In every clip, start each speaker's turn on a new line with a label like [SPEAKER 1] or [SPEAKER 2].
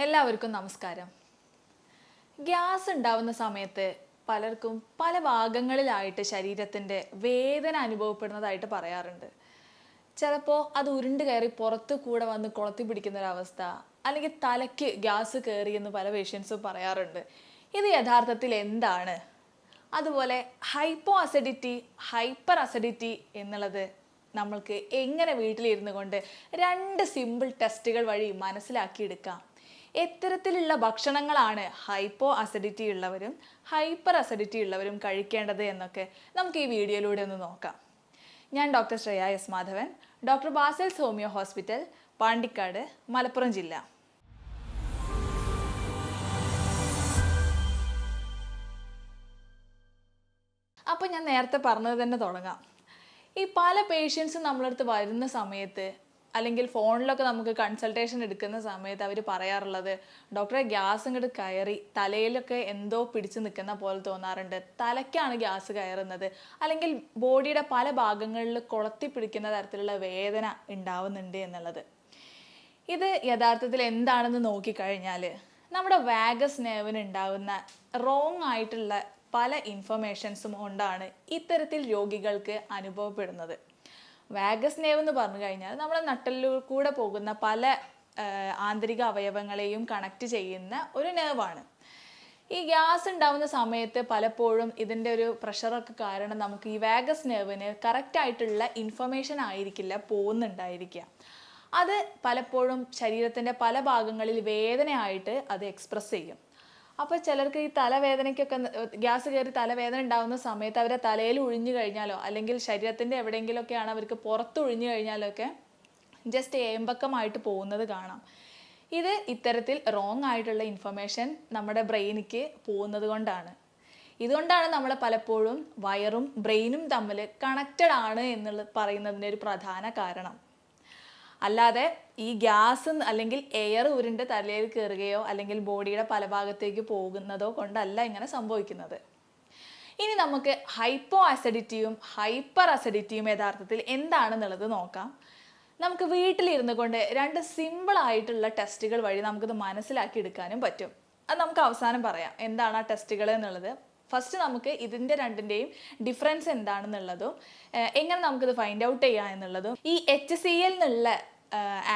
[SPEAKER 1] എല്ലാവർക്കും നമസ്കാരം. ഗ്യാസ് ഉണ്ടാവുന്ന സമയത്ത് പലർക്കും പല ഭാഗങ്ങളിലായിട്ട് ശരീരത്തിൻ്റെ വേദന അനുഭവപ്പെടുന്നതായിട്ട് പറയാറുണ്ട്. ചിലപ്പോൾ അത് ഉരുണ്ട് കയറി പുറത്തു കൂടെ വന്ന് കൊളത്തി പിടിക്കുന്നൊരവസ്ഥ, അല്ലെങ്കിൽ തലയ്ക്ക് ഗ്യാസ് കയറി എന്ന് പല പേഷ്യൻസും പറയാറുണ്ട്. ഇത് യഥാർത്ഥത്തിൽ എന്താണ്? അതുപോലെ ഹൈപ്പോ അസിഡിറ്റി, ഹൈപ്പർ അസിഡിറ്റി എന്നുള്ളത് നമ്മൾക്ക് എങ്ങനെ വീട്ടിലിരുന്നു കൊണ്ട് 2 സിമ്പിൾ ടെസ്റ്റുകൾ വഴി മനസ്സിലാക്കിയെടുക്കാം? എത്തരത്തിലുള്ള ഭക്ഷണങ്ങളാണ് ഹൈപ്പോ അസിഡിറ്റി ഉള്ളവരും ഹൈപ്പർ അസിഡിറ്റി ഉള്ളവരും കഴിക്കേണ്ടത് എന്നൊക്കെ നമുക്ക് ഈ വീഡിയോയിലൂടെ ഒന്ന് നോക്കാം. ഞാൻ doctor Shreya S Madhavan, doctor Basil's homeo hospital, Pandikkad, Malappuram ജില്ല. അപ്പോൾ ഞാൻ നേരത്തെ പറഞ്ഞത് തന്നെ തുടങ്ങാം. ഈ പല പേഷ്യൻസും നമ്മളടുത്ത് വരുന്ന സമയത്ത്, അല്ലെങ്കിൽ ഫോണിലൊക്കെ നമുക്ക് കൺസൾട്ടേഷൻ എടുക്കുന്ന സമയത്ത് അവർ പറയാറുള്ളത്, ഡോക്ടറെ ഗ്യാസ് ഇങ്ങോട്ട് കയറി തലയിലൊക്കെ എന്തോ പിടിച്ച് നിൽക്കുന്ന പോലെ തോന്നാറുണ്ട്, തലയ്ക്കാണ് ഗ്യാസ് കയറുന്നത്, അല്ലെങ്കിൽ ബോഡിയുടെ പല ഭാഗങ്ങളിൽ കൊളത്തി പിടിക്കുന്ന തരത്തിലുള്ള വേദന ഉണ്ടാവുന്നുണ്ട് എന്നുള്ളത്. ഇത് യഥാർത്ഥത്തിൽ എന്താണെന്ന് നോക്കിക്കഴിഞ്ഞാൽ നമ്മുടെ വാഗസ് നെർവിന് ഉണ്ടാകുന്ന റോങ് ആയിട്ടുള്ള പല ഇൻഫർമേഷൻസും കൊണ്ടാണ് ഇത്തരത്തിൽ രോഗികൾക്ക് അനുഭവപ്പെടുന്നത്. വാഗസ് നെർവ് എന്ന് പറഞ്ഞു കഴിഞ്ഞാൽ നമ്മുടെ നട്ടലിൽ കൂടെ പോകുന്ന പല ആന്തരിക അവയവങ്ങളെയും കണക്ട് ചെയ്യുന്ന ഒരു നെർവാണ്. ഈ ഗ്യാസ് ഉണ്ടാവുന്ന സമയത്ത് പലപ്പോഴും ഇതിൻ്റെ ഒരു പ്രഷറൊക്കെ കാരണം നമുക്ക് ഈ വാഗസ് നെർവിന് കറക്റ്റായിട്ടുള്ള ഇൻഫർമേഷൻ ആയിരിക്കില്ല പോകുന്നുണ്ടായിരിക്കുക. അത് പലപ്പോഴും ശരീരത്തിൻ്റെ പല ഭാഗങ്ങളിൽ വേദനയായിട്ട് അത് എക്സ്പ്രസ് ചെയ്യും. അപ്പോൾ ചിലർക്ക് ഈ തലവേദനയ്ക്കൊക്കെ, ഗ്യാസ് കയറി തലവേദന ഉണ്ടാകുന്ന സമയത്ത് അവരെ തലയിൽ ഒഴിഞ്ഞു കഴിഞ്ഞാലോ, അല്ലെങ്കിൽ ശരീരത്തിൻ്റെ എവിടെയെങ്കിലുമൊക്കെയാണ് അവർക്ക് പുറത്ത് ഒഴിഞ്ഞു കഴിഞ്ഞാലോ ഒക്കെ ജസ്റ്റ് ഏമ്പക്കമായിട്ട് പോകുന്നത് കാണാം. ഇത് ഇത്തരത്തിൽ റോങ് ആയിട്ടുള്ള ഇൻഫർമേഷൻ നമ്മുടെ ബ്രെയിനിക്ക് പോകുന്നത് കൊണ്ടാണ്. ഇതുകൊണ്ടാണ് നമ്മൾ പലപ്പോഴും വയറും ബ്രെയിനും തമ്മിൽ കണക്റ്റഡ് ആണ് എന്നുള്ളത് പറയുന്നതിൻ്റെ ഒരു പ്രധാന കാരണം. അല്ലാതെ ഈ ഗ്യാസ് അല്ലെങ്കിൽ എയർ ഉരുണ്ട് തലയിൽ കയറുകയോ അല്ലെങ്കിൽ ബോഡിയുടെ പല ഭാഗത്തേക്ക് പോകുന്നതോ കൊണ്ടല്ല ഇങ്ങനെ സംഭവിക്കുന്നത്. ഇനി നമുക്ക് ഹൈപ്പോ അസിഡിറ്റിയും ഹൈപ്പർ അസിഡിറ്റിയും യഥാർത്ഥത്തിൽ എന്താണെന്നുള്ളത് നോക്കാം. നമുക്ക് വീട്ടിലിരുന്നു കൊണ്ട് 2 സിമ്പിളായിട്ടുള്ള ടെസ്റ്റുകൾ വഴി നമുക്കിത് മനസ്സിലാക്കി എടുക്കാനും പറ്റും. അത് നമുക്ക് അവസാനം പറയാം എന്താണ് ആ ടെസ്റ്റുകൾ എന്നുള്ളത്. ഫസ്റ്റ് നമുക്ക് ഇതിൻ്റെ രണ്ടിൻ്റെയും ഡിഫറൻസ് എന്താണെന്നുള്ളതും എങ്ങനെ നമുക്കിത് ഫൈൻഡ് ഔട്ട് ചെയ്യാം എന്നുള്ളതും, ഈ HCl എന്നുള്ള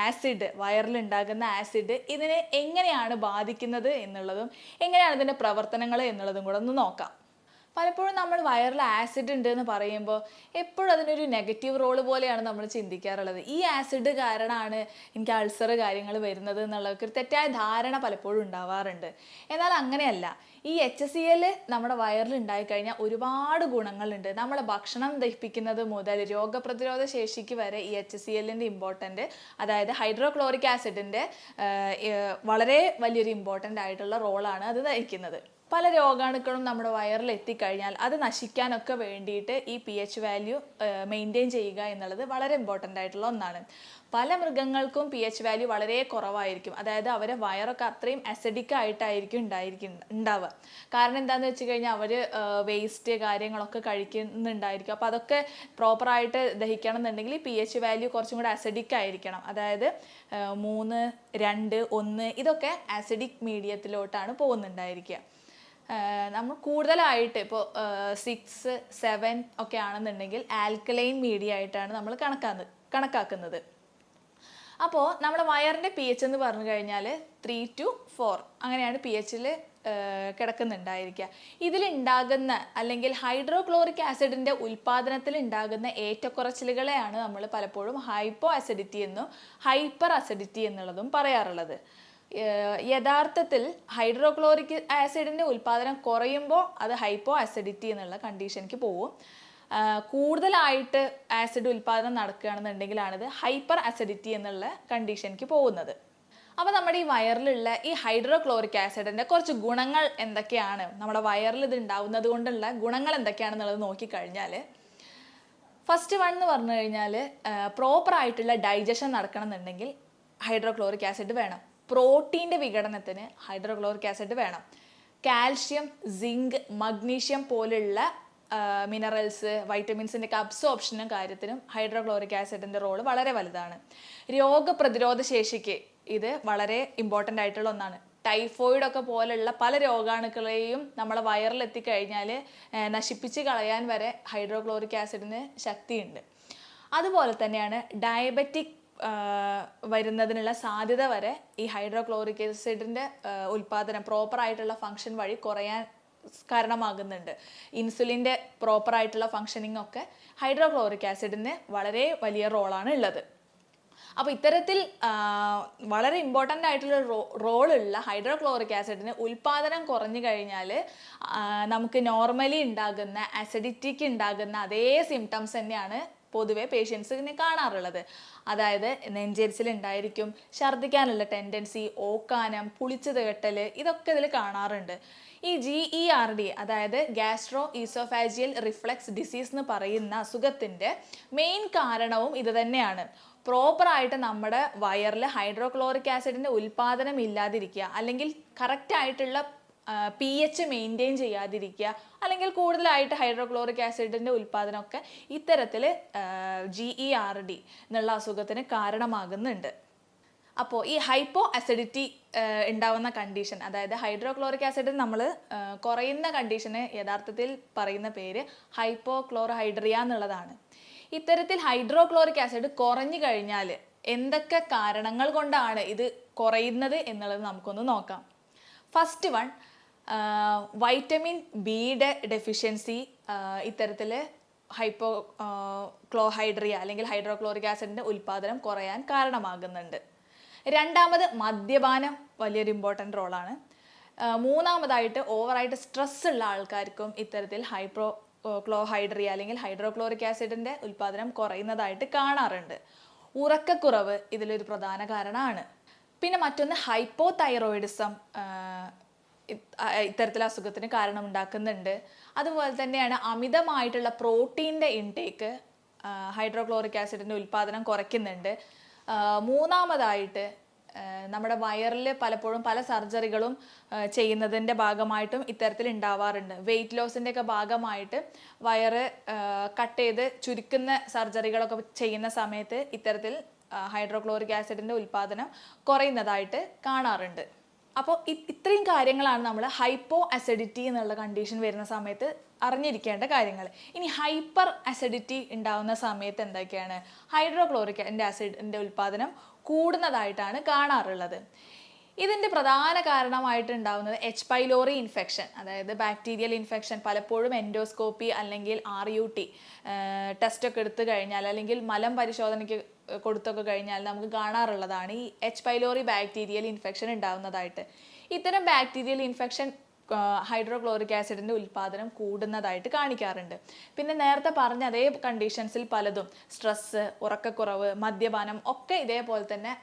[SPEAKER 1] ആസിഡ്, വയറിലുണ്ടാകുന്ന ആസിഡ് ഇതിനെ എങ്ങനെയാണ് ബാധിക്കുന്നത് എന്നുള്ളതും എങ്ങനെയാണ് ഇതിൻ്റെ പ്രവർത്തനങ്ങൾ എന്നുള്ളതും കൂടെ ഒന്ന് നോക്കാം. പലപ്പോഴും നമ്മൾ വയറിൽ ആസിഡ് ഉണ്ട് എന്ന് പറയുമ്പോൾ എപ്പോഴും അതിനൊരു നെഗറ്റീവ് റോള് പോലെയാണ് നമ്മൾ ചിന്തിക്കാറുള്ളത്. ഈ ആസിഡ് കാരണമാണ് എനിക്ക് അൾസർ കാര്യങ്ങൾ വരുന്നത് എന്നുള്ളതൊക്കെ ഒരു തെറ്റായ ധാരണ പലപ്പോഴും ഉണ്ടാവാറുണ്ട്. എന്നാൽ അങ്ങനെയല്ല. ഈ HCl നമ്മുടെ വയറിൽ ഉണ്ടായിക്കഴിഞ്ഞാൽ ഒരുപാട് ഗുണങ്ങളുണ്ട്. നമ്മളെ ഭക്ഷണം ദഹിപ്പിക്കുന്നത് മുതൽ രോഗപ്രതിരോധ ശേഷിക്ക് വരെ ഈ HClൻ്റെ ഇമ്പോർട്ടൻ്റ്, അതായത് ഹൈഡ്രോക്ലോറിക് ആസിഡിൻ്റെ വളരെ വലിയൊരു ഇമ്പോർട്ടൻ്റ് ആയിട്ടുള്ള റോളാണ് അത് വഹിക്കുന്നത്. പല രോഗാണുക്കളും നമ്മുടെ വയറിൽ എത്തിക്കഴിഞ്ഞാൽ അത് നശിക്കാനൊക്കെ വേണ്ടിയിട്ട് ഈ pH വാല്യൂ മെയിൻറ്റെയിൻ ചെയ്യുക എന്നുള്ളത് വളരെ ഇമ്പോർട്ടൻ്റ് ആയിട്ടുള്ള ഒന്നാണ്. പല മൃഗങ്ങൾക്കും pH വാല്യൂ വളരെ കുറവായിരിക്കും. അതായത് അവരെ വയറൊക്കെ അത്രയും അസിഡിക് ആയിട്ടായിരിക്കും ഉണ്ടാവുക. കാരണം എന്താണെന്ന് വെച്ച് കഴിഞ്ഞാൽ അവർ വേസ്റ്റ് കാര്യങ്ങളൊക്കെ കഴിക്കുന്നുണ്ടായിരിക്കും. അപ്പോൾ അതൊക്കെ പ്രോപ്പറായിട്ട് ദഹിക്കണം എന്നുണ്ടെങ്കിൽ pH വാല്യൂ കുറച്ചും കൂടെ അസിഡിക് ആയിരിക്കണം. അതായത് 3, 2, 1 ഇതൊക്കെ അസിഡിക് മീഡിയത്തിലോട്ടാണ് പോകുന്നുണ്ടായിരിക്കുക. നമ്മൾ കൂടുതലായിട്ട് ഇപ്പോൾ 6, 7 ഒക്കെ ആണെന്നുണ്ടെങ്കിൽ ആൽക്കലൈൻ മീഡിയ ആയിട്ടാണ് നമ്മൾ കണക്കാക്കുന്നത്. അപ്പോൾ നമ്മുടെ വയറിൻ്റെ pH എന്ന് പറഞ്ഞു കഴിഞ്ഞാൽ 3 to 4 അങ്ങനെയാണ് pHൽ കിടക്കുന്നുണ്ടായിരിക്കുക. ഇതിലുണ്ടാകുന്ന അല്ലെങ്കിൽ ഹൈഡ്രോക്ലോറിക് ആസിഡിൻ്റെ ഉൽപ്പാദനത്തിൽ ഉണ്ടാകുന്ന ഏറ്റക്കുറച്ചിലുകളെയാണ് നമ്മൾ പലപ്പോഴും ഹൈപ്പോ അസിഡിറ്റി എന്നും ഹൈപ്പർ അസിഡിറ്റി എന്നുള്ളതും പറയാറുള്ളത്. യഥാർത്ഥത്തിൽ ഹൈഡ്രോക്ലോറിക് ആസിഡിൻ്റെ ഉൽപ്പാദനം കുറയുമ്പോൾ അത് ഹൈപ്പോ അസിഡിറ്റി എന്നുള്ള കണ്ടീഷനിലേക്ക് പോകും. കൂടുതലായിട്ട് ആസിഡ് ഉൽപ്പാദനം നടക്കുകയാണെന്നുണ്ടെങ്കിലാണിത് ഹൈപ്പർ അസിഡിറ്റി എന്നുള്ള കണ്ടീഷനിലേക്ക് പോകുന്നത്. അപ്പോൾ നമ്മുടെ ഈ വയറിലുള്ള ഈ ഹൈഡ്രോക്ലോറിക് ആസിഡിൻ്റെ കുറച്ച് ഗുണങ്ങൾ എന്തൊക്കെയാണ്, നമ്മുടെ വയറിൽ ഇത് ഉണ്ടാവുന്നത് കൊണ്ടുള്ള ഗുണങ്ങൾ എന്തൊക്കെയാണെന്നുള്ളത് നോക്കിക്കഴിഞ്ഞാൽ, ഫസ്റ്റ് വൺ എന്ന് പറഞ്ഞു കഴിഞ്ഞാൽ പ്രോപ്പറായിട്ടുള്ള ഡൈജഷൻ നടക്കണം എന്നുണ്ടെങ്കിൽ ഹൈഡ്രോക്ലോറിക് ആസിഡ് വേണം. പ്രോട്ടീൻ്റെ വിഘടനത്തിന് ഹൈഡ്രോക്ലോറിക് ആസിഡ് വേണം. കാൽഷ്യം, സിങ്ക്, മഗ്നീഷ്യം പോലുള്ള മിനറൽസ്, വൈറ്റമിൻസിൻ്റെ ഒക്കെ അബ്സോർപ്ഷനും കാര്യത്തിനും ഹൈഡ്രോക്ലോറിക് ആസിഡിൻ്റെ റോള് വളരെ വലുതാണ്. രോഗപ്രതിരോധ ശേഷിക്ക് ഇത് വളരെ ഇമ്പോർട്ടൻ്റ് ആയിട്ടുള്ള ഒന്നാണ്. ടൈഫോയിഡ് ഒക്കെ പോലുള്ള പല രോഗാണുക്കളെയും നമ്മളെ വയറിലെത്തിക്കഴിഞ്ഞാൽ നശിപ്പിച്ച് കളയാൻ വരെ ഹൈഡ്രോക്ലോറിക് ആസിഡിന് ശക്തിയുണ്ട്. അതുപോലെ തന്നെയാണ് ഡയബറ്റിക് വരുന്നതിനുള്ള സാധ്യത വരെ ഈ ഹൈഡ്രോക്ലോറിക് ആസിഡിൻ്റെ ഉൽപ്പാദനം പ്രോപ്പറായിട്ടുള്ള ഫങ്ഷൻ വഴി കുറയാൻ കാരണമാകുന്നുണ്ട്. ഇൻസുലിൻ്റെ പ്രോപ്പറായിട്ടുള്ള ഫങ്ഷനിങ് ഒക്കെ ഹൈഡ്രോക്ലോറിക് ആസിഡിന് വളരെ വലിയ റോളാണ് ഉള്ളത്. അപ്പോൾ ഇത്തരത്തിൽ വളരെ ഇമ്പോർട്ടൻ്റ് ആയിട്ടുള്ള റോളുള്ള ഹൈഡ്രോക്ലോറിക് ആസിഡിന് ഉൽപ്പാദനം കുറഞ്ഞു കഴിഞ്ഞാൽ നമുക്ക് നോർമലി ഉണ്ടാകുന്ന അസിഡിറ്റിക്ക് ഉണ്ടാകുന്ന അതേ സിംറ്റംസ് തന്നെയാണ് പൊതുവെ പേഷ്യൻസിന് കാണാറുള്ളത്. അതായത് നെഞ്ചരിച്ചിലുണ്ടായിരിക്കും, ഛർദ്ദിക്കാനുള്ള ടെൻഡൻസി, ഓക്കാനം, പുളിച്ചു തേട്ടൽ, ഇതൊക്കെ ഇതിൽ കാണാറുണ്ട്. ഈ GERD അതായത് ഗ്യാസ്ട്രോ ഈസോഫാജിയൽ റിഫ്ലക്സ് ഡിസീസ് എന്ന് പറയുന്ന അസുഖത്തിൻ്റെ മെയിൻ കാരണവും ഇത് തന്നെയാണ്. പ്രോപ്പറായിട്ട് നമ്മുടെ വയറിൽ ഹൈഡ്രോക്ലോറിക് ആസിഡിൻ്റെ ഉൽപ്പാദനം ഇല്ലാതിരിക്കുക, അല്ലെങ്കിൽ കറക്റ്റായിട്ടുള്ള pH മെയിൻറ്റെയിൻ ചെയ്യാതിരിക്കുക, അല്ലെങ്കിൽ കൂടുതലായിട്ട് ഹൈഡ്രോക്ലോറിക് ആസിഡിൻ്റെ ഉൽപ്പാദനമൊക്കെ ഇത്തരത്തിൽ GERD എന്നുള്ള അസുഖത്തിന് കാരണമാകുന്നുണ്ട്. അപ്പോൾ ഈ ഹൈപ്പോ അസിഡിറ്റി ഉണ്ടാവുന്ന കണ്ടീഷൻ, അതായത് ഹൈഡ്രോക്ലോറിക് ആസിഡ് നമ്മൾ കുറയുന്ന കണ്ടീഷന് യഥാർത്ഥത്തിൽ പറയുന്ന പേര് ഹൈപ്പോക്ലോറോഹൈഡ്രിയ എന്നുള്ളതാണ്. ഇത്തരത്തിൽ ഹൈഡ്രോക്ലോറിക് ആസിഡ് കുറഞ്ഞു കഴിഞ്ഞാൽ എന്തൊക്കെ കാരണങ്ങൾ കൊണ്ടാണ് ഇത് കുറയുന്നത് എന്നുള്ളത് നമുക്കൊന്ന് നോക്കാം. ഫസ്റ്റ് വൺ, വൈറ്റമിൻ ബിയുടെ ഡെഫിഷ്യൻസി ഇത്തരത്തിൽ ഹൈപ്പോക്ലോഹൈഡ്രിയ അല്ലെങ്കിൽ ഹൈഡ്രോക്ലോറിക് ആസിഡിൻ്റെ ഉൽപ്പാദനം കുറയാൻ കാരണമാകുന്നുണ്ട്. രണ്ടാമത്, മദ്യപാനം വലിയൊരു ഇമ്പോർട്ടൻ്റ് റോളാണ്. മൂന്നാമതായിട്ട്, ഓവറായിട്ട് സ്ട്രെസ് ഉള്ള ആൾക്കാർക്കും ഇത്തരത്തിൽ ഹൈഡ്രോക്ലോഹൈഡ്രിയ അല്ലെങ്കിൽ ഹൈഡ്രോക്ലോറിക് ആസിഡിൻ്റെ ഉൽപ്പാദനം കുറയുന്നതായിട്ട് കാണാറുണ്ട്. ഉറക്കക്കുറവ് ഇതിലൊരു പ്രധാന കാരണമാണ്. പിന്നെ മറ്റൊന്ന്, ഹൈപ്പോതൈറോയിഡിസം ഇത്തരത്തിൽ അസുഖത്തിന് കാരണമുണ്ടാക്കുന്നുണ്ട്. അതുപോലെ തന്നെയാണ് അമിതമായിട്ടുള്ള പ്രോട്ടീൻ്റെ ഇൻടേക്ക് ഹൈഡ്രോക്ലോറിക് ആസിഡിൻ്റെ ഉൽപ്പാദനം കുറയ്ക്കുന്നുണ്ട്. മൂന്നാമതായിട്ട്, നമ്മുടെ വയറിൽ പലപ്പോഴും പല സർജറികളും ചെയ്യുന്നതിൻ്റെ ഭാഗമായിട്ടും ഇത്തരത്തിൽ ഉണ്ടാവാറുണ്ട്. വെയിറ്റ് ലോസിൻ്റെ ഒക്കെ ഭാഗമായിട്ട് വയറ് കട്ട് ചെയ്ത് ചുരുക്കുന്ന സർജറികളൊക്കെ ചെയ്യുന്ന സമയത്ത് ഇത്തരത്തിൽ ഹൈഡ്രോക്ലോറിക് ആസിഡിൻ്റെ ഉൽപ്പാദനം കുറയുന്നതായിട്ട് കാണാറുണ്ട്. അപ്പോൾ ഇത്രയും കാര്യങ്ങളാണ് നമ്മൾ ഹൈപ്പോ അസിഡിറ്റി എന്നുള്ള കണ്ടീഷൻ വരുന്ന സമയത്ത് അറിഞ്ഞിരിക്കേണ്ട കാര്യങ്ങൾ. ഇനി ഹൈപ്പർ അസിഡിറ്റി ഉണ്ടാകുന്ന സമയത്ത് എന്തൊക്കെയാണ്? ഹൈഡ്രോക്ലോറിക് ആസിഡിൻ്റെ ഉൽപ്പാദനം കൂടുന്നതായിട്ടാണ് കാണാറുള്ളത്. ഇതിൻ്റെ പ്രധാന കാരണമായിട്ട് ഉണ്ടാകുന്നത് എച്ച് പൈലോറി ഇൻഫെക്ഷൻ, അതായത് ബാക്ടീരിയൽ ഇൻഫെക്ഷൻ. പലപ്പോഴും എൻഡോസ്കോപ്പി അല്ലെങ്കിൽ RUT ടെസ്റ്റൊക്കെ എടുത്തു കഴിഞ്ഞാൽ, അല്ലെങ്കിൽ മലം പരിശോധനയ്ക്ക് കൊടുത്തൊക്കെ കഴിഞ്ഞാൽ നമുക്ക് കാണാറുള്ളതാണ് ഈ എച്ച് പൈലോറി ബാക്ടീരിയൽ ഇൻഫെക്ഷൻ ഉണ്ടാകുന്നതായിട്ട്. ഇത്തരം ബാക്ടീരിയൽ ഇൻഫെക്ഷൻ ഹൈഡ്രോക്ലോറിക് ആസിഡിൻ്റെ ഉൽപ്പാദനം കൂടുന്നതായിട്ട് കാണിക്കാറുണ്ട്. പിന്നെ നേരത്തെ പറഞ്ഞ അതേ കണ്ടീഷൻസിൽ പലതും, സ്ട്രെസ്സ്, ഉറക്കക്കുറവ്, മദ്യപാനം ഒക്കെ ഇതേപോലെ തന്നെ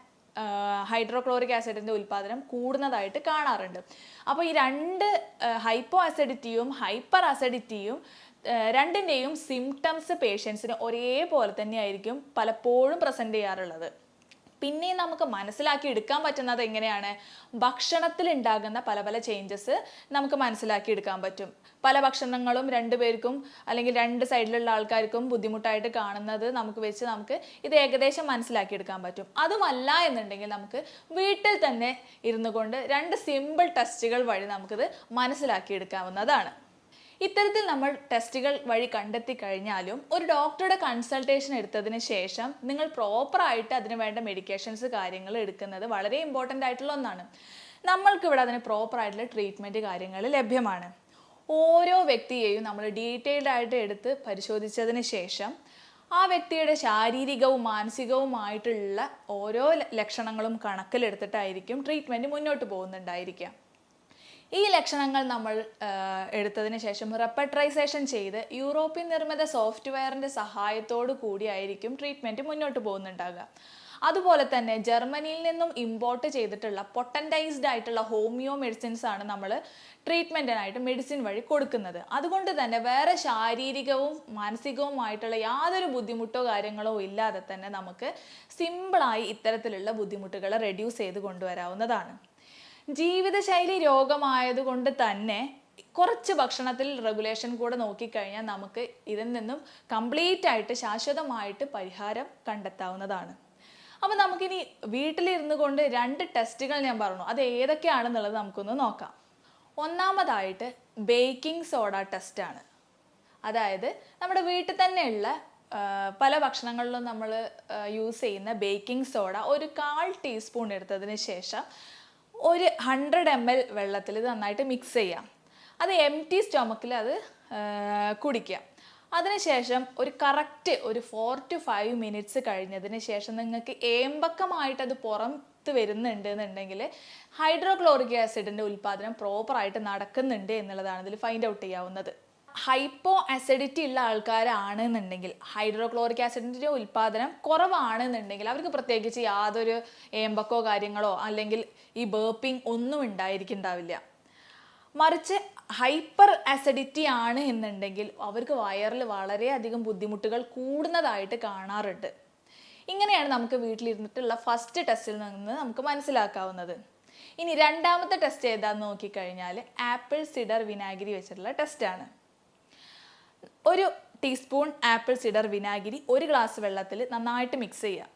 [SPEAKER 1] ഹൈഡ്രോക്ലോറിക് ആസിഡിൻ്റെ ഉൽപ്പാദനം കൂടുന്നതായിട്ട് കാണാറുണ്ട്. അപ്പോൾ ഈ രണ്ട് ഹൈപ്പോ അസിഡിറ്റിയും ഹൈപ്പർ അസിഡിറ്റിയും രണ്ടിൻ്റെയും സിംറ്റംസ് പേഷ്യൻസിന് ഒരേപോലെ തന്നെയായിരിക്കും പലപ്പോഴും പ്രസൻറ്റ് ചെയ്യാറുള്ളത്. പിന്നെ നമുക്ക് മനസ്സിലാക്കി എടുക്കാൻ പറ്റുന്നത് എങ്ങനെയാണ്? ഭക്ഷണത്തിൽ ഉണ്ടാകുന്ന പല പല ചേഞ്ചസ് നമുക്ക് മനസ്സിലാക്കി എടുക്കാൻ പറ്റും. പല ഭക്ഷണങ്ങളും രണ്ടുപേർക്കും അല്ലെങ്കിൽ രണ്ട് സൈഡിലുള്ള ആൾക്കാർക്കും ബുദ്ധിമുട്ടായിട്ട് കാണുന്നത് നമുക്ക് ഇത് ഏകദേശം മനസ്സിലാക്കി എടുക്കാൻ പറ്റും. അതുമല്ല എന്നുണ്ടെങ്കിൽ നമുക്ക് വീട്ടിൽ തന്നെ ഇരുന്നു കൊണ്ട് 2 സിമ്പിൾ ടെസ്റ്റുകൾ വഴി നമുക്കിത് മനസ്സിലാക്കി എടുക്കാവുന്നതാണ്. ഇത്തരത്തിൽ നമ്മൾ ടെസ്റ്റുകൾ വഴി കണ്ടെത്തി കഴിഞ്ഞാലും ഒരു ഡോക്ടറുടെ കൺസൾട്ടേഷൻ എടുത്തതിന് ശേഷം നിങ്ങൾ പ്രോപ്പറായിട്ട് അതിന് വേണ്ട മെഡിക്കേഷൻസ് കാര്യങ്ങൾ എടുക്കുന്നത് വളരെ ഇമ്പോർട്ടൻ്റ് ആയിട്ടുള്ള ഒന്നാണ്. നമ്മൾക്കിവിടെ അതിന് പ്രോപ്പറായിട്ടുള്ള ട്രീറ്റ്മെൻറ്റ് കാര്യങ്ങൾ ലഭ്യമാണ്. ഓരോ വ്യക്തിയെയും നമ്മൾ ഡീറ്റെയിൽഡ് ആയിട്ട് എടുത്ത് പരിശോധിച്ചതിന് ശേഷം ആ വ്യക്തിയുടെ ശാരീരികവും മാനസികവുമായിട്ടുള്ള ഓരോ ലക്ഷണങ്ങളും കണക്കിലെടുത്തിട്ടായിരിക്കും ട്രീറ്റ്മെൻറ്റ് മുന്നോട്ട് പോകുന്നുണ്ടായിരിക്കുക. ഈ ലക്ഷണങ്ങൾ നമ്മൾ എടുത്തതിന് ശേഷം റെപ്പട്രൈസേഷൻ ചെയ്ത് യൂറോപ്യൻ നിർമ്മിത സോഫ്റ്റ്വെയറിൻ്റെ സഹായത്തോടു കൂടിയായിരിക്കും ട്രീറ്റ്മെൻറ്റ് മുന്നോട്ട് പോകുന്നുണ്ടാകുക. അതുപോലെ തന്നെ ജർമ്മനിയിൽ നിന്നും ഇമ്പോർട്ട് ചെയ്തിട്ടുള്ള പൊട്ടൻറ്റൈസ്ഡ് ആയിട്ടുള്ള ഹോമിയോ മെഡിസിൻസ് ആണ് നമ്മൾ ട്രീറ്റ്മെൻറ്റിനായിട്ട് മെഡിസിൻ വഴി കൊടുക്കുന്നത്. അതുകൊണ്ട് തന്നെ വേറെ ശാരീരികവും മാനസികവുമായിട്ടുള്ള യാതൊരു ബുദ്ധിമുട്ടോ കാര്യങ്ങളോ ഇല്ലാതെ തന്നെ നമുക്ക് സിമ്പിളായി ഇത്തരത്തിലുള്ള ബുദ്ധിമുട്ടുകളെ റെഡ്യൂസ് ചെയ്ത് കൊണ്ടുവരാവുന്നതാണ്. ജീവിതശൈലി രോഗമായതുകൊണ്ട് തന്നെ കുറച്ച് ഭക്ഷണത്തിൽ റെഗുലേഷൻ കൂടെ നോക്കിക്കഴിഞ്ഞാൽ നമുക്ക് ഇതിൽ നിന്നും കംപ്ലീറ്റ് ആയിട്ട് ശാശ്വതമായിട്ട് പരിഹാരം കണ്ടെത്താവുന്നതാണ്. അപ്പോൾ നമുക്കിനി വീട്ടിലിരുന്നു കൊണ്ട് 2 ടെസ്റ്റുകൾ ഞാൻ പറഞ്ഞു, അത് ഏതൊക്കെയാണെന്നുള്ളത് നമുക്കൊന്ന് നോക്കാം. ഒന്നാമതായിട്ട് ബേക്കിംഗ് സോഡ ടെസ്റ്റാണ്. അതായത് നമ്മുടെ വീട്ടിൽ തന്നെയുള്ള പല ഭക്ഷണങ്ങളിലും നമ്മൾ യൂസ് ചെയ്യുന്ന ബേക്കിംഗ് സോഡ ഒരു 1/4 ടീസ്പൂൺ എടുത്തതിന് ശേഷം ഒരു 100 ml വെള്ളത്തിൽ ഇത് നന്നായിട്ട് മിക്സ് ചെയ്യാം. അത് എംപ്റ്റി സ്റ്റൊമക്കിൽ അത് കുടിക്കാം. അതിനുശേഷം കറക്റ്റ് ഒരു 4 to 5 മിനിറ്റ്സ് കഴിഞ്ഞതിന് ശേഷം നിങ്ങൾക്ക് ഏമ്പക്കമായിട്ട് അത് പുറത്ത് വരുന്നുണ്ട് എന്നുണ്ടെങ്കിൽ ഹൈഡ്രോക്ലോറിക് ആസിഡിൻ്റെ ഉൽപ്പാദനം പ്രോപ്പറായിട്ട് നടക്കുന്നുണ്ട് എന്നുള്ളതാണ് ഇതിൽ ഫൈൻഡ് ഔട്ട് ചെയ്യാവുന്നത്. ഹൈപ്പോ അസിഡിറ്റി ഉള്ള ആൾക്കാരാണെന്നുണ്ടെങ്കിൽ, ഹൈഡ്രോക്ലോറിക് ആസിഡിൻ്റെ ഉൽപ്പാദനം കുറവാണെന്നുണ്ടെങ്കിൽ അവർക്ക് പ്രത്യേകിച്ച് യാതൊരു ഏമ്പക്കോ കാര്യങ്ങളോ അല്ലെങ്കിൽ ഈ ബേർപ്പിംഗ് ഒന്നും ഉണ്ടായിരിക്കുന്നുണ്ടാവില്ല. മറിച്ച് ഹൈപ്പർ അസിഡിറ്റി ആണ് എന്നുണ്ടെങ്കിൽ അവർക്ക് വയറിൽ വളരെയധികം ബുദ്ധിമുട്ടുകൾ കൂടുന്നതായിട്ട് കാണാറുണ്ട്. ഇങ്ങനെയാണ് നമുക്ക് വീട്ടിലിരുന്നിട്ടുള്ള ഫസ്റ്റ് ടെസ്റ്റിൽ നിന്ന് നമുക്ക് മനസ്സിലാക്കാവുന്നത്. ഇനി രണ്ടാമത്തെ ടെസ്റ്റ് ഏതാന്ന് നോക്കിക്കഴിഞ്ഞാൽ ആപ്പിൾ സിഡർ വിനാഗിരി വെച്ചിട്ടുള്ള ടെസ്റ്റാണ്. 1 ടീസ്പൂൺ ആപ്പിൾ സിഡർ വിനാഗിരി 1 ഗ്ലാസ് വെള്ളത്തിൽ നന്നായിട്ട് മിക്സ് ചെയ്യുക.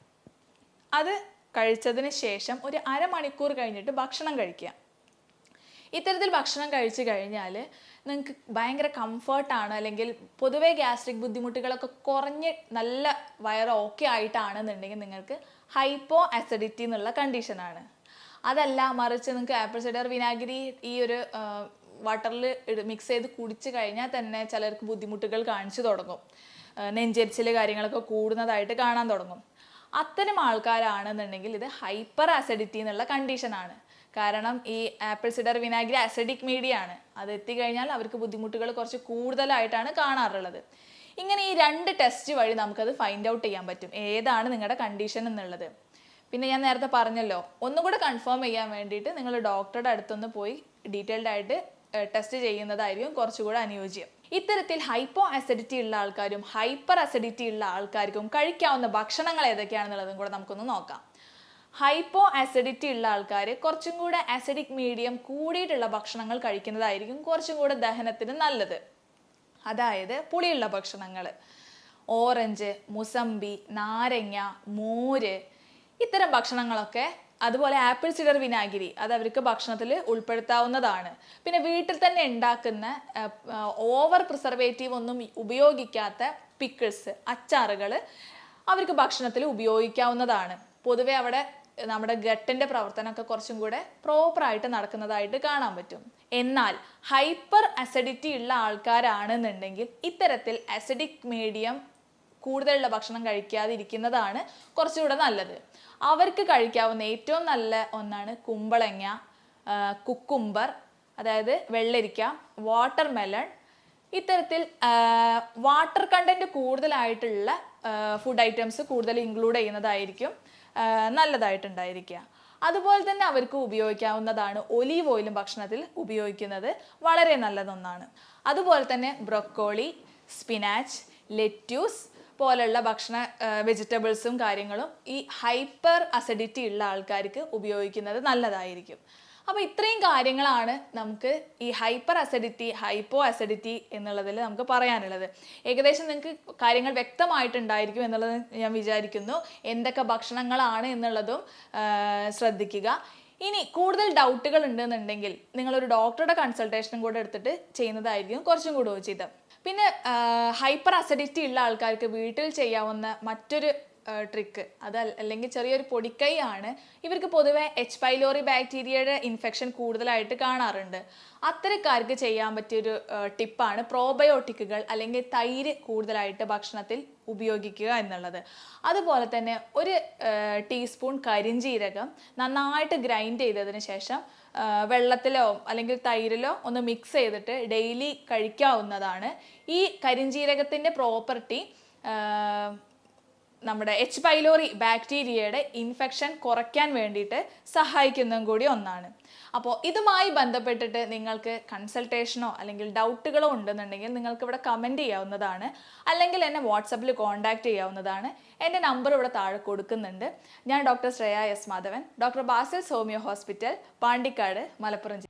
[SPEAKER 1] അത് കഴിച്ചതിന് ശേഷം ഒരു അരമണിക്കൂർ കഴിഞ്ഞിട്ട് ഭക്ഷണം കഴിക്കുക. ഇത്തരത്തിൽ ഭക്ഷണം കഴിച്ചു കഴിഞ്ഞാൽ നിങ്ങൾക്ക് ഭയങ്കര കംഫർട്ടാണ്, അല്ലെങ്കിൽ പൊതുവേ ഗ്യാസ്ട്രിക് ബുദ്ധിമുട്ടുകളൊക്കെ കുറഞ്ഞ് നല്ല വയറ് ഓക്കെ ആയിട്ടാണെന്നുണ്ടെങ്കിൽ നിങ്ങൾക്ക് ഹൈപ്പോ അസിഡിറ്റി എന്നുള്ള കണ്ടീഷനാണ്. അതല്ല, മറിച്ച് നിങ്ങൾക്ക് ആപ്പിൾ സിഡർ വിനാഗിരി ഈ ഒരു വാട്ടറിൽ മിക്സ് ചെയ്ത് കുടിച്ച് കഴിഞ്ഞാൽ തന്നെ ചിലർക്ക് ബുദ്ധിമുട്ടുകൾ കാണിച്ചു തുടങ്ങും, നെഞ്ചരിച്ചിൽ കാര്യങ്ങളൊക്കെ കൂടുന്നതായിട്ട് കാണാൻ തുടങ്ങും. അത്തരം ആൾക്കാരാണെന്നുണ്ടെങ്കിൽ ഇത് ഹൈപ്പർ അസിഡിറ്റി എന്നുള്ള കണ്ടീഷനാണ്. കാരണം ഈ ആപ്പിൾ സിഡർ വിനാഗിരി അസിഡിക് മീഡിയ ആണ്, അത് എത്തിക്കഴിഞ്ഞാൽ അവർക്ക് ബുദ്ധിമുട്ടുകൾ കുറച്ച് കൂടുതലായിട്ടാണ് കാണാറുള്ളത്. ഇങ്ങനെ ഈ 2 ടെസ്റ്റ് വഴി നമുക്കത് ഫൈൻഡ് ഔട്ട് ചെയ്യാൻ പറ്റും ഏതാണ് നിങ്ങളുടെ കണ്ടീഷൻ എന്നുള്ളത്. പിന്നെ ഞാൻ നേരത്തെ പറഞ്ഞല്ലോ, ഒന്നുകൂടെ കൺഫേം ചെയ്യാൻ വേണ്ടിയിട്ട് നിങ്ങൾ ഡോക്ടറുടെ അടുത്തൊന്ന് പോയി ഡീറ്റെയിൽഡ് ആയിട്ട് ടെസ്റ്റ് ചെയ്യുന്നതായിരിക്കും കുറച്ചുകൂടെ അനുയോജ്യം. ഇത്തരത്തിൽ ഹൈപ്പോ അസിഡിറ്റി ഉള്ള ആൾക്കാരും ഹൈപ്പർ അസിഡിറ്റി ഉള്ള ആൾക്കാർക്കും കഴിക്കാവുന്ന ഭക്ഷണങ്ങൾ ഏതൊക്കെയാണെന്നുള്ളതും കൂടെ നമുക്കൊന്ന് നോക്കാം. ഹൈപ്പോ അസിഡിറ്റി ഉള്ള ആൾക്കാർ കുറച്ചും കൂടെ അസിഡിക് മീഡിയം കൂടിയിട്ടുള്ള ഭക്ഷണങ്ങൾ കഴിക്കുന്നതായിരിക്കും കുറച്ചും കൂടെ ദഹനത്തിന് നല്ലത്. അതായത് പുളിയുള്ള ഭക്ഷണങ്ങൾ, ഓറഞ്ച്, മുസമ്പി, നാരങ്ങ, മോര്, ഇത്തരം ഭക്ഷണങ്ങളൊക്കെ, അതുപോലെ ആപ്പിൾ സിഡർ വിനാഗിരി അത് അവർക്ക് ഭക്ഷണത്തിൽ ഉൾപ്പെടുത്താവുന്നതാണ്. പിന്നെ വീട്ടിൽ തന്നെ ഉണ്ടാക്കുന്ന ഓവർ പ്രിസർവേറ്റീവ് ഒന്നും ഉപയോഗിക്കാത്ത പിക്കിൾസ്, അച്ചാറുകൾ അവർക്ക് ഭക്ഷണത്തിൽ ഉപയോഗിക്കാവുന്നതാണ്. പൊതുവെ അവിടെ നമ്മുടെ ഗട്ടിൻ്റെ പ്രവർത്തനമൊക്കെ കുറച്ചും കൂടെ പ്രോപ്പറായിട്ട് നടക്കുന്നതായിട്ട് കാണാൻ പറ്റും. എന്നാൽ ഹൈപ്പർ അസിഡിറ്റി ഉള്ള ആൾക്കാരാണെന്നുണ്ടെങ്കിൽ ഇത്തരത്തിൽ അസിഡിക് മീഡിയം കൂടുതലുള്ള ഭക്ഷണം കഴിക്കാതിരിക്കുന്നതാണ് കുറച്ചുകൂടെ നല്ലത്. അവർക്ക് കഴിക്കാവുന്ന ഏറ്റവും നല്ല ഒന്നാണ് കുമ്പളങ്ങ, കുക്കുംബർ, അതായത് വെള്ളരിക്ക, വാട്ടർ മെലൺ. ഇത്തരത്തിൽ വാട്ടർ കണ്ടന്റ് കൂടുതലായിട്ടുള്ള ഫുഡ് ഐറ്റംസ് കൂടുതൽ ഇൻക്ലൂഡ് ചെയ്യുന്നതായിരിക്കും നല്ലതായിട്ടുണ്ടായിരിക്കുക. അതുപോലെ തന്നെ അവർക്ക് ഉപയോഗിക്കാവുന്നതാണ് ഒലീവ് ഓയിലും ഭക്ഷണത്തിൽ ഉപയോഗിക്കുന്നത് വളരെ നല്ലതൊന്നാണ്. അതുപോലെ തന്നെ ബ്രൊക്കോളി, സ്പിനാച്ച്, ലെറ്റ്യൂസ് പോലുള്ള ഭക്ഷണ വെജിറ്റബിൾസും കാര്യങ്ങളും ഈ ഹൈപ്പർ അസിഡിറ്റി ഉള്ള ആൾക്കാർക്ക് ഉപയോഗിക്കുന്നത് നല്ലതായിരിക്കും. അപ്പോൾ ഇത്രയും കാര്യങ്ങളാണ് നമുക്ക് ഈ ഹൈപ്പർ അസിഡിറ്റി, ഹൈപ്പോ അസിഡിറ്റി എന്നുള്ളതിൽ നമുക്ക് പറയാനുള്ളത്. ഏകദേശം നിങ്ങൾക്ക് കാര്യങ്ങൾ വ്യക്തമായിട്ടുണ്ടായിരിക്കും എന്നുള്ളത് ഞാൻ വിചാരിക്കുന്നു. എന്തൊക്കെ ഭക്ഷണങ്ങളാണ് എന്നുള്ളതും ശ്രദ്ധിക്കുക. ഇനി കൂടുതൽ ഡൗട്ടുകൾ ഉണ്ടെന്നുണ്ടെങ്കിൽ നിങ്ങളൊരു ഡോക്ടറുടെ കൺസൾട്ടേഷനും കൂടെ എടുത്തിട്ട് ചെയ്യുന്നതായിരിക്കും കുറച്ചും കൂടെ ഉചിതം. പിന്നെ ഹൈപ്പർ അസിഡിറ്റി ഉള്ള ആൾക്കാർക്ക് വീട്ടിൽ ചെയ്യാവുന്ന മറ്റൊരു ട്രിക്ക്, അത് അല്ലെങ്കിൽ ചെറിയൊരു പൊടിക്കൈ ആണ്. ഇവർക്ക് പൊതുവെ എച്ച് പൈലോറി ബാക്ടീരിയയുടെ ഇൻഫെക്ഷൻ കൂടുതലായിട്ട് കാണാറുണ്ട്. അത്തരക്കാർക്ക് ചെയ്യാൻ പറ്റിയൊരു ടിപ്പാണ് പ്രോബയോട്ടിക്കുകൾ അല്ലെങ്കിൽ തൈര് കൂടുതലായിട്ട് ഭക്ഷണത്തിൽ ഉപയോഗിക്കുക എന്നുള്ളത്. അതുപോലെ തന്നെ 1 ടീസ്പൂൺ കരിഞ്ജീരകം നന്നായിട്ട് ഗ്രൈൻഡ് ചെയ്തതിന് ശേഷം വെള്ളത്തിലോ അല്ലെങ്കിൽ തൈരിലോ ഒന്ന് മിക്സ് ചെയ്തിട്ട് ഡെയിലി കഴിക്കാവുന്നതാണ്. ഈ കരിഞ്ജീരകത്തിൻ്റെ പ്രോപ്പർട്ടി നമ്മുടെ എച്ച് പൈലോറി ബാക്ടീരിയയുടെ ഇൻഫെക്ഷൻ കുറയ്ക്കാൻ വേണ്ടിയിട്ട് സഹായിക്കുന്നതും കൂടി ഒന്നാണ്. അപ്പോൾ ഇതുമായി ബന്ധപ്പെട്ടിട്ട് നിങ്ങൾക്ക് കൺസൾട്ടേഷനോ അല്ലെങ്കിൽ ഡൗട്ടുകളോ ഉണ്ടെന്നുണ്ടെങ്കിൽ നിങ്ങൾക്ക് ഇവിടെ കമൻറ്റ് ചെയ്യാവുന്നതാണ്, അല്ലെങ്കിൽ എന്നെ വാട്സപ്പിൽ കോൺടാക്റ്റ് ചെയ്യാവുന്നതാണ്. എൻ്റെ നമ്പർ ഇവിടെ താഴെ കൊടുക്കുന്നുണ്ട്. ഞാൻ doctor Shreya S Madhavan, doctor Basil's homeo hospital, Pandikkad, Malappuram ജില്ല.